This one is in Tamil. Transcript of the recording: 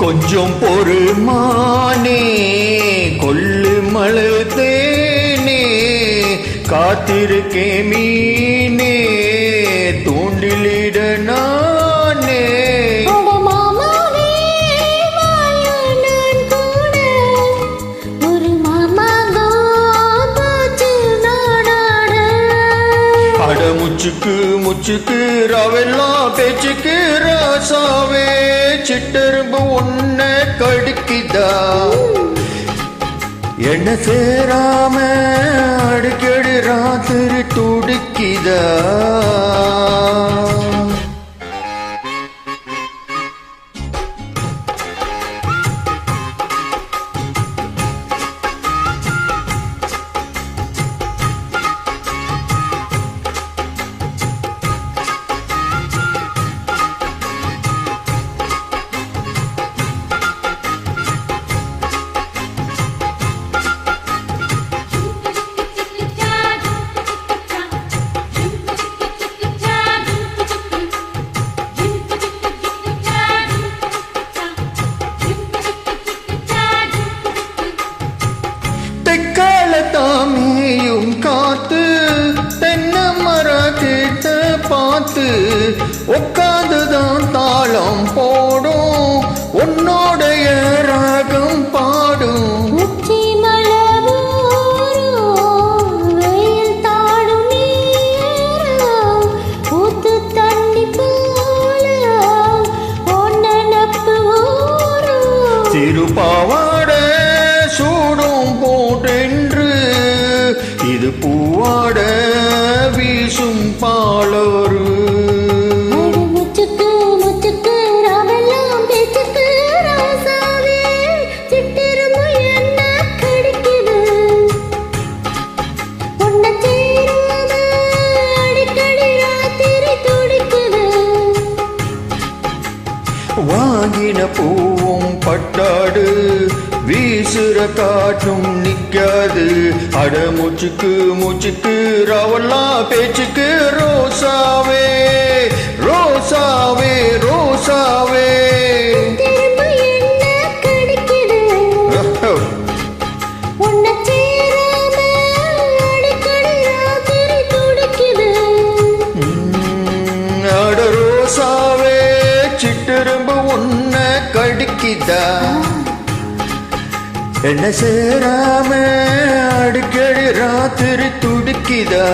கொஞ்சம் பொறுமானே கொல்லு மலத்தேனே காத்திருக்கே மீனே தூண்டிலிட நானே முச்சுக்கு முச்சுக்கு ராவெல்லாம் பேச்சுக்கு ராசாவே சிட்டெரும்பு உன்ன கடிக்குதா என்ன சேராம அடிக்கடி ராத்திரி துடிக்குதா தாமியும் காத்து தென்னை மரத்திட்ட பார்த்து உட்காந்துதான் தாளம் போடும் உன்னோடைய ராகம் பாடும் திருப்பாவாட சூடும் போட்டென்று இது பூவாட வீசும் பாலோரு முச்சுக்கு முச்சுக்கு ராவெல்லாம் பேச்சுக்கு ராசாவே சிட்டெரும்பு என்ன கடிக்குது உன்னை சேராம அடிக்கடி ராத்திரி துடிக்குது வாங்கின பூவும் பட்டாடு வீசுற காற்றும் நிக்காது அட மூச்சுக்கு மூச்சுக்கு ராவெல்லாம் பேச்சுக்கு ரோசாவே ரோசாவே ரோசாவே உன்னை சேராம அடிக்கடி ராத்திரி துடிக்குது அட ரோசாவே சிட்டெரும்பு உன்னை கடிக்குதா என்ன சேராம அடிக்கடி ராத்திரி துடிக்குதா